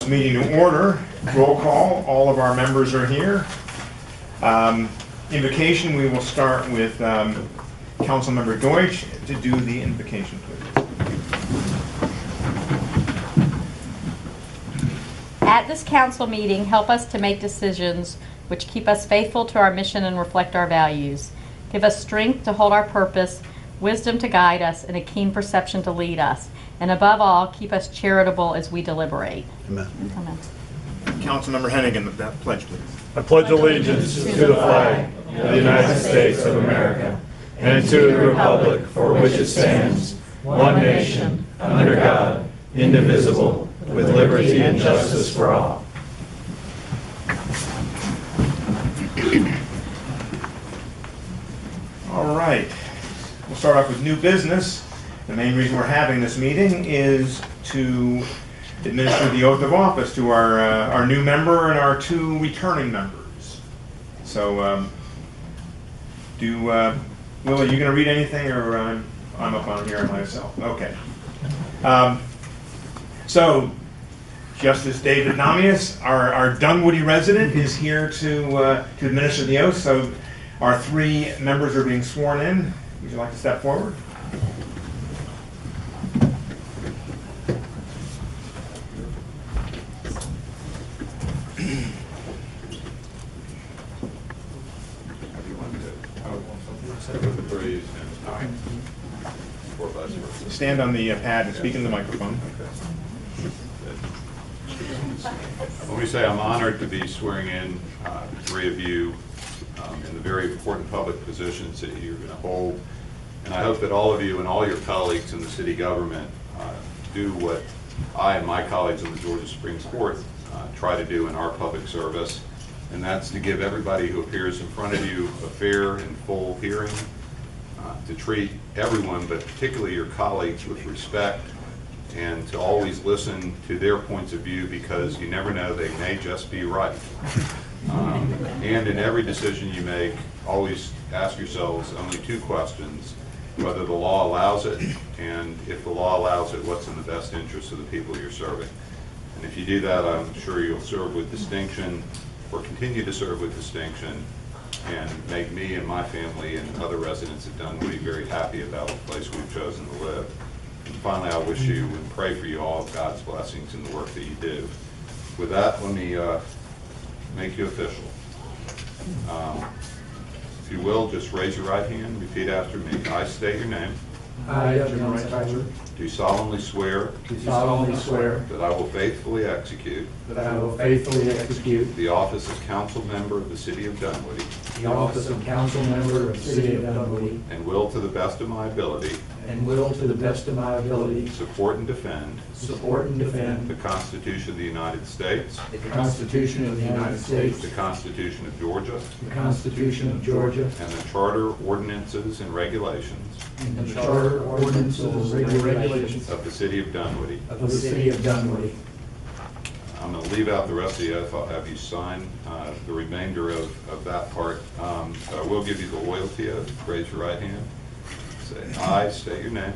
Meeting to order. Roll call. All of our members are here. Invocation, we will start with Councilmember Deutsch to do the invocation, please. At this council meeting, help us to make decisions which keep us faithful to our mission and reflect our values. Give us strength to hold our purpose, wisdom to guide us, and a keen perception to lead us. And above all, keep us charitable as we deliberate. Amen. Amen. Councilmember Hennigan, that pledge, please. I pledge allegiance to the flag of the United States of America and to the republic for which it stands, one nation, under God, indivisible, with liberty and justice for all. All right. We'll start off with new business. The main reason we're having this meeting is to administer the oath of office to our new member and our two returning members. So, Will, are you going to read anything, or I'm up on here myself? Okay. So, Justice David Nahmias, our Dunwoody resident, is here to administer the oath. So, our three members are being sworn in. Would you like to step forward? Stand on the pad and speak in the microphone. Let me say I'm honored to be swearing in three of you in the very important public positions that you're going to hold. And I hope that all of you and all your colleagues in the city government do what I and my colleagues in the Georgia Supreme Court try to do in our public service, and that's to give everybody who appears in front of you a fair and full hearing, to treat everyone, but particularly your colleagues, with respect, and to always listen to their points of view, because you never know, they may just be right. And in every decision you make, always ask yourselves only two questions: whether the law allows it, and if the law allows it, what's in the best interest of the people you're serving. And if you do that, I'm sure you'll serve with distinction, or continue to serve with distinction, and make me and my family and other residents of Dunwoody very happy about the place we've chosen to live. And finally, I wish you and pray for you all God's blessings in the work that you do. With that, let me make you official. If you will, just raise your right hand, repeat after me. I state your name. I, Jim Riticher, Do solemnly swear do solemnly swear that I will faithfully execute that I will faithfully execute the office as council member of the city of Dunwoody, the office of council member of the city of Dunwoody, and will, to the best of my ability, and will, to the best of my ability, support and defend support and defend the Constitution of the United States, the Constitution of the United States, the Constitution of Georgia, the Constitution of Georgia, and the charter, ordinances, and regulations and the charter, ordinances, and regulations of the city of Dunwoody. of the city of Dunwoody. I'm going to leave out the rest of the oath. I'll have you sign the remainder of that part. So I will give you the loyalty oath. Raise your right hand. Say, I state your name.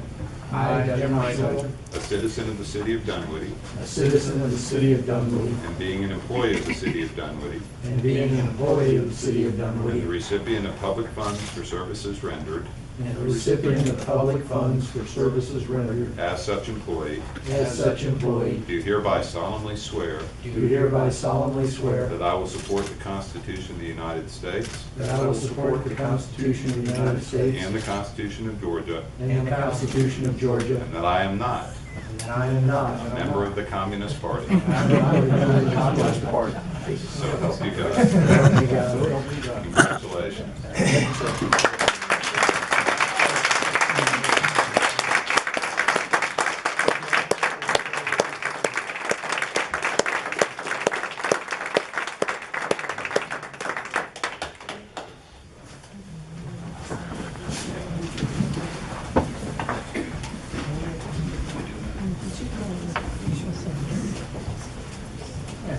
I, Jim Riticher, A citizen of the city of Dunwoody, a citizen of the city of Dunwoody, and being an employee of the city of Dunwoody, and being an employee of the city of and Dunwoody, the recipient of public funds for services rendered, and a recipient of public funds for services rendered, as such employee, as such employee, do hereby solemnly swear do hereby solemnly swear that I will support the Constitution of the United States that I will support the Constitution of the United States and the Constitution of Georgia, and the Constitution of Georgia, and that I am not and that I am not a member of the Communist Party. I'm not a member of the Communist Party. So help you God. Thank you, God. Congratulations.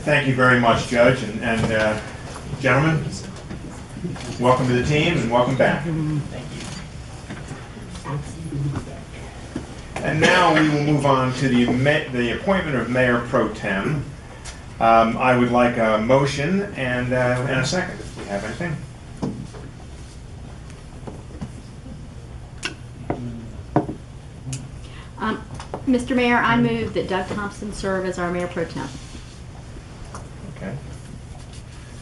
Thank you very much, Judge, and gentlemen. Welcome to the team and welcome back. And now we will move on to the appointment of Mayor Pro Tem. I would like a motion and a second, if we have anything. Mr. Mayor, I move that Doug Thompson serve as our mayor pro tem. Okay.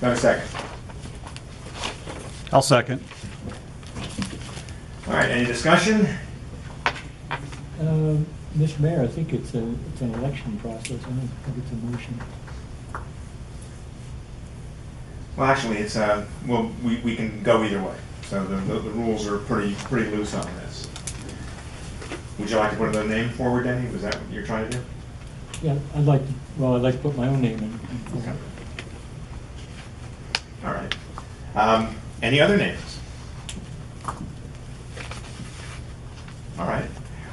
Not a second. I'll second. All right, any discussion? Mr. Mayor, I think it's an election process. I don't think it's a motion. Well, actually, it's, well, we can go either way. So the rules are pretty loose on this. Would you like to put another name forward, Denny? Was that what you're trying to do? Yeah, I'd like to put my own name in. Okay. All right. Any other names? All right.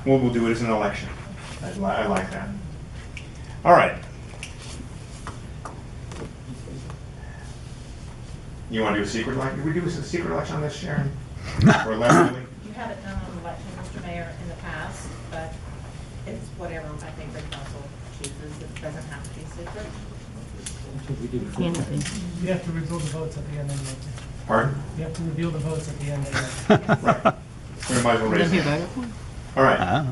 Well, we'll do it as an election. I like that. All right. You want to do a secret election? Did we do a secret election on this, Sharon? Or Leslie? You haven't done an election, Mr. Mayor, in the past, but it's whatever I think the council chooses. It doesn't have to be secret. That's what we did before. Can't be. You have to reveal the votes at the end anyway. Pardon? You have to reveal the votes at the end anyway. Right. We might as well raise Then who it. voted for him? All right.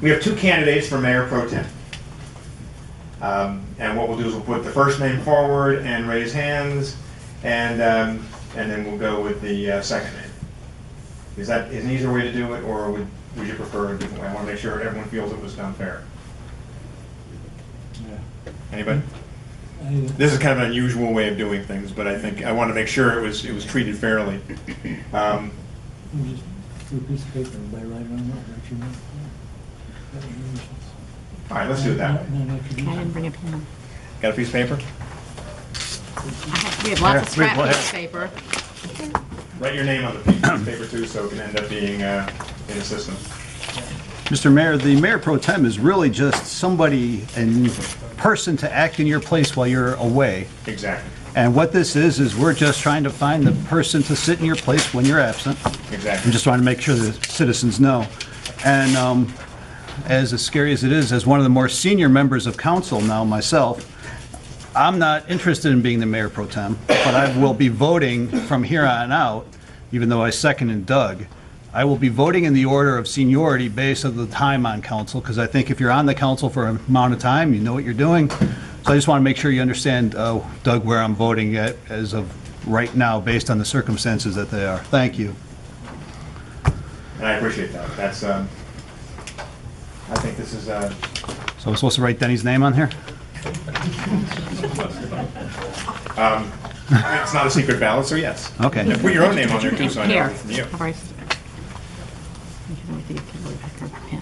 We have two candidates for mayor pro tem. And what we'll do is we'll put the first name forward and raise hands, and then we'll go with the second name. Is that an easier way to do it, or would you prefer a different way? I want to make sure everyone feels it was done fair. Yeah. Anybody? I- This is kind of an unusual way of doing things, but I think I want to make sure it was treated fairly. You just do a piece of paper and lay right on it, don't you know? All right, let's do it that way. I didn't bring a pen. Got a piece of paper? We have lots of scrap Go ahead. piece of paper. Write your name on the piece of paper too, so it can end up being in the system. Mr. Mayor, the mayor pro tem is really just somebody in person to act in your place while you're away. Exactly. And what this is we're just trying to find the person to sit in your place when you're absent. Exactly. I'm just trying to make sure the citizens know. And as scary as it is, as one of the more senior members of council now myself, I'm not interested in being the mayor pro tem, but I will be voting from here on out, even though I seconded Doug. I will be voting in the order of seniority based on the time on council, because I think if you're on the council for an amount of time, you know what you're doing. So I just want to make sure you understand, Doug, where I'm voting at as of right now, based on the circumstances that they are. Thank you. And I appreciate that. That's, I think this is, So I'm supposed to write Denny's name on here? it's not a secret ballot, so yes. Okay. Yeah, put your own name on there too, so I know Here. it's from you. I've already- You can only think you can look back her pen.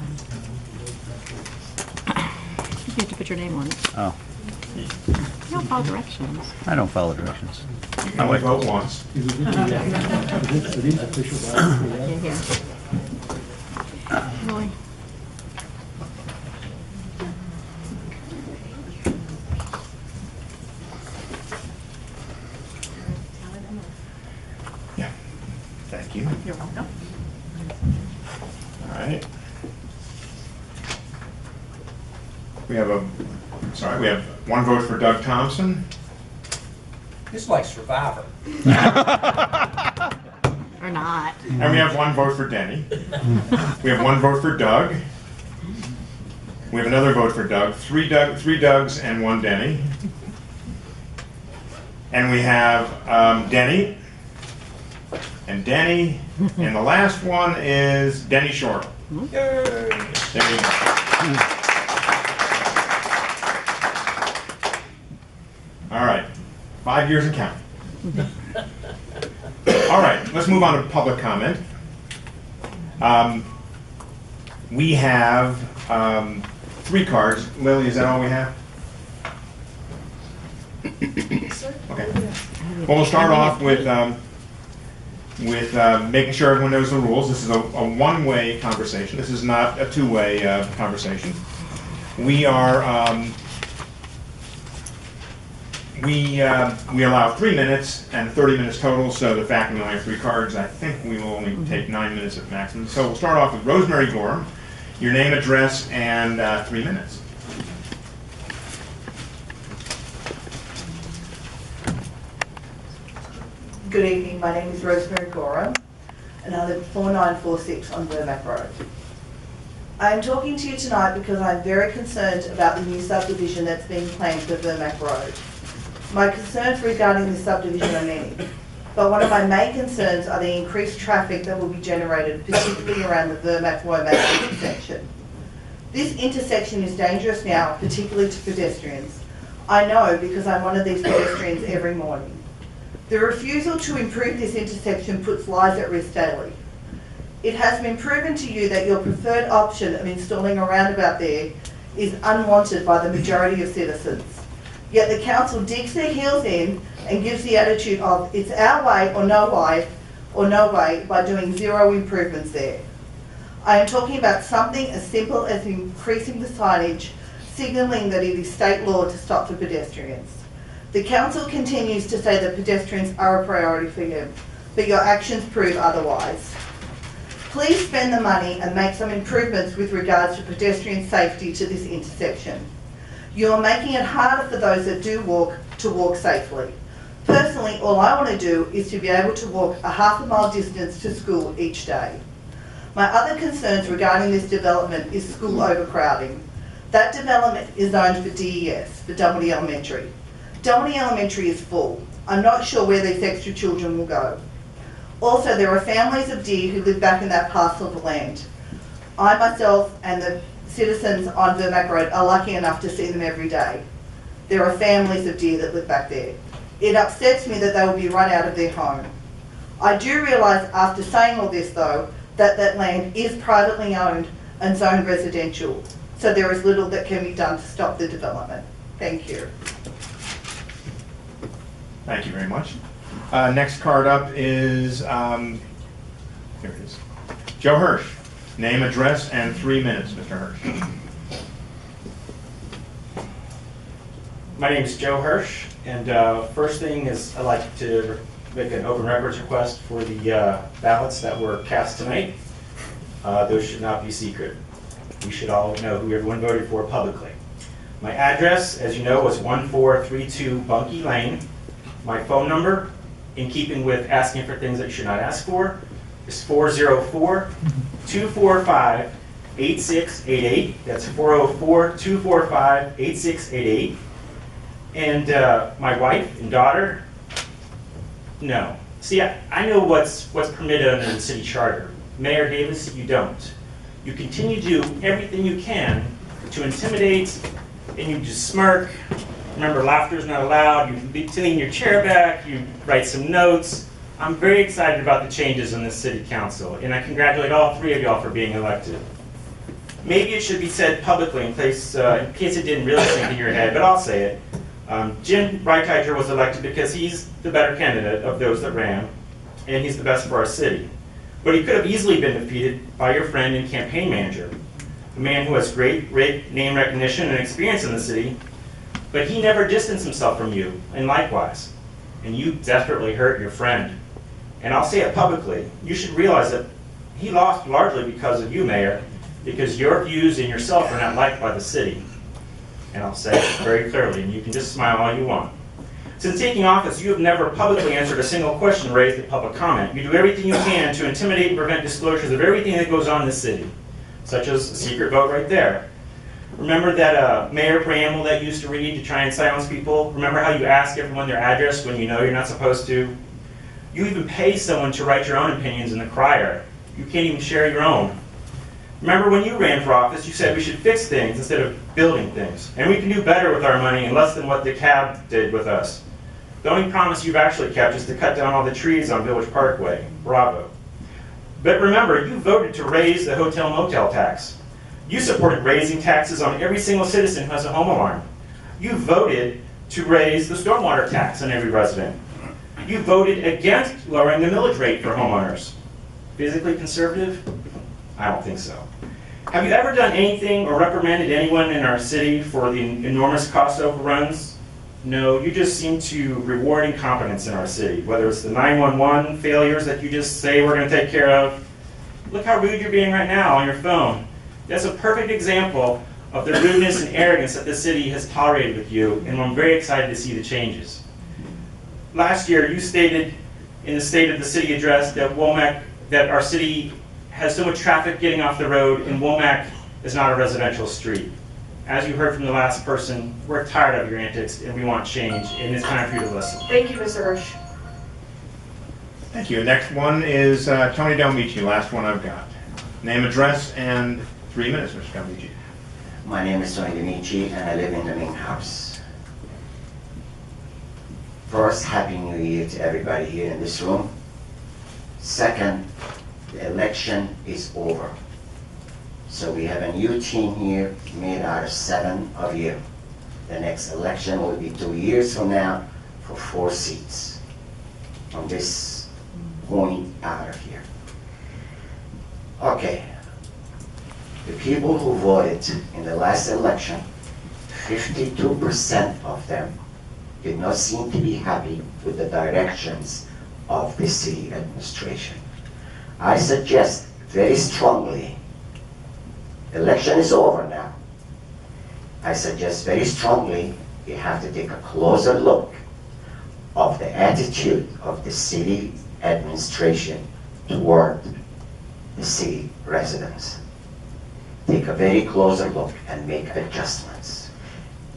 You have to put your name on it. Oh, You don't follow directions. I don't follow directions. You can only vote once. Are these official ballots? Yeah, here. Roy. Yeah. Thank you. You're welcome. All right. We have one vote for Doug Thompson. This is like Survivor. Or not. And we have one vote for Denny. We have one vote for Doug. We have another vote for Doug. Three Dougs and one Denny. And we have Denny and Denny. And the last one is Denny Shortal. There you go. All right. 5 years and counting. All right, let's move on to public comment. We have 3 cards. Lily, is that all we have? Okay. Well, we'll start off with making sure everyone knows the rules. This is a one-way conversation. This is not a two-way conversation. We are we allow 3 minutes and 30 minutes total. So the fact we only have 3 cards, I think we will only take 9 minutes at maximum. So we'll start off with Rosemary Gorham. Your name, address, and 3 minutes. Good evening, my name is Rosemary Gorham and I live 4946 on Vermac Road. I am talking to you tonight because I'm very concerned about the new subdivision that's being planned for Vermac Road. My concerns regarding this subdivision are many, but one of my main concerns are the increased traffic that will be generated, particularly around the Vermac-Womack intersection. This intersection is dangerous now, particularly to pedestrians. I know because I'm one of these pedestrians every morning. The refusal to improve this intersection puts lives at risk daily. It has been proven to you that your preferred option of installing a roundabout there is unwanted by the majority of citizens. Yet the council digs their heels in and gives the attitude of it's our way or no way by doing zero improvements there. I am talking about something as simple as increasing the signage, signalling that it is state law to stop for pedestrians. The council continues to say that pedestrians are a priority for you, but your actions prove otherwise. Please spend the money and make some improvements with regards to pedestrian safety to this intersection. You are making it harder for those that do walk to walk safely. Personally, all I want to do is to be able to walk a half a mile distance to school each day. My other concerns regarding this development is school overcrowding. That development is zoned for DES, for Dunwoody Elementary. Dunwoody Elementary is full. I'm not sure where these extra children will go. Also, there are families of deer who live back in that parcel of land. I myself and the citizens on Vermac Road are lucky enough to see them every day. There are families of deer that live back there. It upsets me that they will be run out of their home. I do realise after saying all this though, that that land is privately owned and zoned residential, so there is little that can be done to stop the development. Thank you. Thank you very much. Next card up is, here it is, Joe Hirsch. Name, address, and 3 minutes, Mr. Hirsch. My name is Joe Hirsch, and first thing is I'd like to make an open records request for the ballots that were cast tonight. Those should not be secret. We should all know who everyone voted for publicly. My address, as you know, was 1432 Bunkie Lane. My phone number, in keeping with asking for things that you should not ask for, is 404-245-8688. That's 404-245-8688. And my wife and daughter, no. See, I know what's permitted under the city charter. Mayor Davis, you don't. You continue to do everything you can to intimidate, and you just smirk. Remember, laughter is not allowed. You lean your chair back. You write some notes. I'm very excited about the changes in this city council, and I congratulate all three of y'all for being elected. Maybe it should be said publicly in case it didn't really sink in your head, but I'll say it. Jim Riticher was elected because he's the better candidate of those that ran, and he's the best for our city. But he could have easily been defeated by your friend and campaign manager, a man who has great name recognition and experience in the city, but he never distanced himself from you, and likewise. And you desperately hurt your friend. And I'll say it publicly, you should realize that he lost largely because of you, Mayor, because your views and yourself are not liked by the city. And I'll say it very clearly, and you can just smile all you want. Since taking office, you have never publicly answered a single question raised at public comment. You do everything you can to intimidate and prevent disclosures of everything that goes on in the city, such as a secret vote right there. Remember that mayor preamble that you used to read to try and silence people? Remember how you ask everyone their address when you know you're not supposed to? You even pay someone to write your own opinions in the crier. You can't even share your own. Remember when you ran for office, you said we should fix things instead of building things. And we can do better with our money and less than what the cab did with us. The only promise you've actually kept is to cut down all the trees on Village Parkway. Bravo. But remember, you voted to raise the hotel motel tax. You supported raising taxes on every single citizen who has a home alarm. You voted to raise the stormwater tax on every resident. You voted against lowering the millage rate for homeowners. Physically conservative? I don't think so. Have you ever done anything or reprimanded anyone in our city for the enormous cost overruns? No, you just seem to reward incompetence in our city, whether it's the 911 failures that you just say we're going to take care of. Look how rude you're being right now on your phone. That's a perfect example of the rudeness and arrogance that the city has tolerated with you, and I'm very excited to see the changes. Last year, you stated in the state of the city address that that our city has so much traffic getting off the road, and Womack is not a residential street. As you heard from the last person, we're tired of your antics and we want change, and it's time for you to listen. Thank you, Mr. Hirsch. Thank you. Next one is Tony Delmici, last one I've got. Name, address, and 3 minutes, Mr. Delmici. My name is Tony Delmici, and I live in the main house. First, Happy New Year to everybody here in this room. Second, the election is over. So we have a new team here made out of 7 of you. The next election will be 2 years from now for 4 seats from this point out of here. Okay, the people who voted in the last election, 52% of them did not seem to be happy with the directions of the city administration. I suggest very strongly, election is over now. I suggest very strongly you have to take a closer look of the attitude of the city administration toward the city residents. Take a very closer look and make adjustments.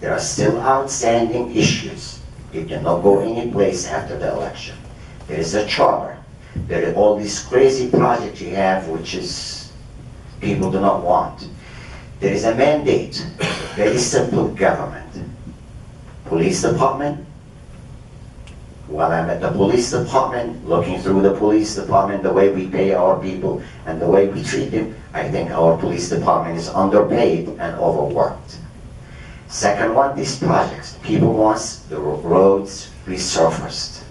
There are still outstanding issues. It cannot go any place after the election. There is a charter. There are all these crazy projects you have which is people do not want. There is a mandate, very simple government. Police department. While I'm at the police department, looking through the police department, the way we pay our people and the way we treat them, I think our police department is underpaid and overworked. Second one, these projects. People want the roads resurfaced.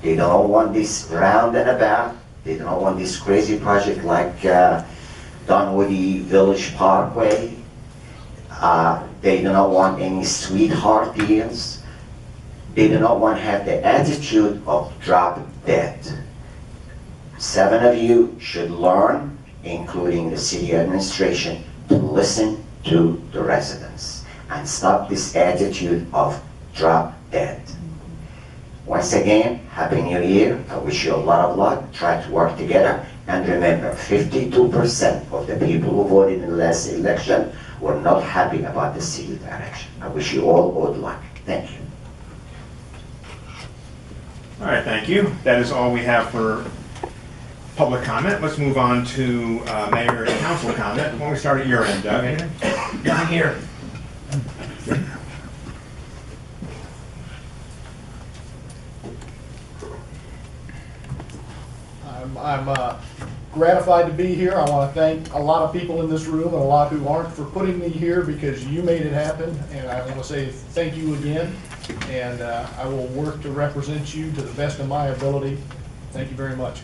They don't want this round and about. They don't want this crazy project like Dunwoody Village Parkway. They do not want any sweetheart deals. They do not want to have the attitude of drop dead. 7 of you should learn, including the city administration, to listen to the residents and stop this attitude of drop dead. Once again, Happy New Year. I wish you a lot of luck. Try to work together. And remember, 52% of the people who voted in the last election were not happy about the city direction. I wish you all good luck. Thank you. All right, thank you. That is all we have for public comment. Let's move on to mayor and council comment. Why don't we start at your end, Doug? Down here. I'm gratified to be here. I want to thank a lot of people in this room and a lot who aren't for putting me here because you made it happen. And I want to say thank you again. And I will work to represent you to the best of my ability. Thank you very much.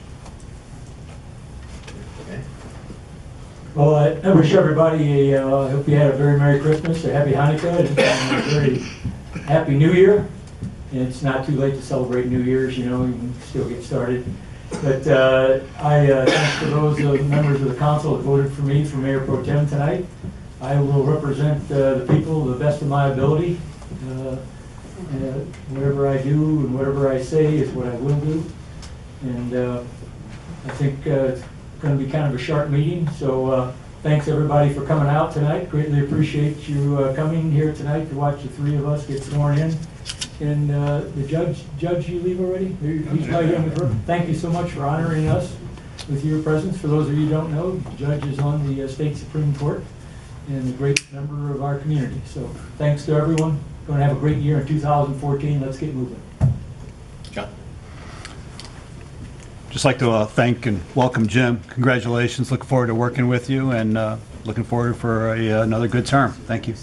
Well, I wish everybody I hope you had a very Merry Christmas, a Happy Hanukkah, and a very Happy New Year. And it's not too late to celebrate New Year's, you know, you can still get started. But thanks to those members of the council that voted for me for Mayor Pro Tem tonight. I will represent the people to the best of my ability. Whatever I do and whatever I say is what I will do. And I think it's going to be kind of a sharp meeting. So thanks everybody for coming out tonight. Greatly appreciate you coming here tonight to watch the 3 of us get sworn in. And the judge, you leave already? He's probably in the room. Thank you so much for honoring us with your presence. For those of you who don't know, the judge is on the state Supreme Court and a great member of our community. So thanks to everyone. Going to have a great year in 2014. Let's get moving. John. Just like to thank and welcome Jim. Congratulations. Looking forward to working with you and looking forward for another good term. Thank you.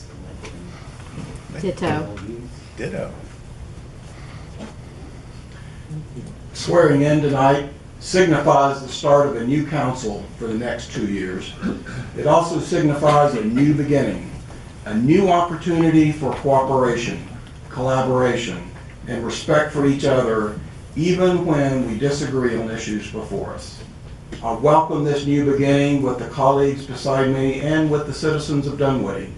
Ditto. Ditto. Swearing in tonight signifies the start of a new council for the next 2 years. It also signifies a new beginning, a new opportunity for cooperation, collaboration, and respect for each other, even when we disagree on issues before us. I welcome this new beginning with the colleagues beside me and with the citizens of Dunwoody.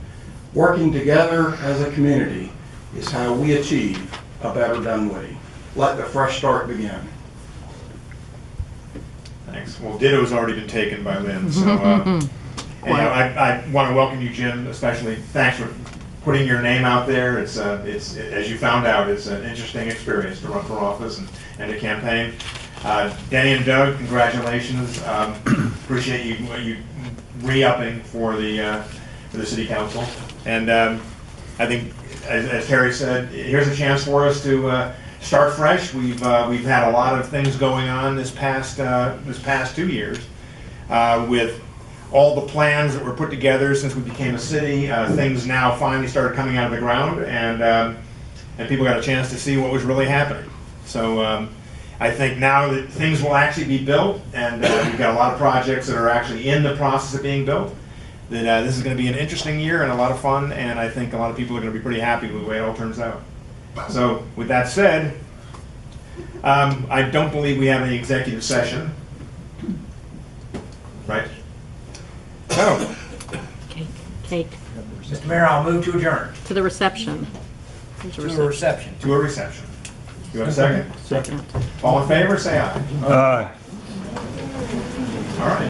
Working together as a community is how we achieve a better Dunwoody. Let the fresh start begin. thanks. Well, ditto's already been taken by Lynn, so, anyhow, I want to welcome you, Jim, especially. Thanks for putting your name out there. It's, as you found out, it's an interesting experience to run for office and to campaign. Denny and Doug, congratulations. Appreciate you re-upping for the city council. And I think, as Terry said, here's a chance for us to start fresh. We've had a lot of things going on this past 2 years with all the plans that were put together since we became a city. Things now finally started coming out of the ground, and people got a chance to see what was really happening. So I think now that things will actually be built, and we've got a lot of projects that are actually in the process of being built, that this is going to be an interesting year and a lot of fun, and I think a lot of people are going to be pretty happy with the way it all turns out. So with that said, I don't believe we have any executive session, right? So, Cake. Mr. Mayor, I'll move to adjourn. To the reception. To a reception. to a reception. You have a second? Second. All in favor, say aye. Aye. All right.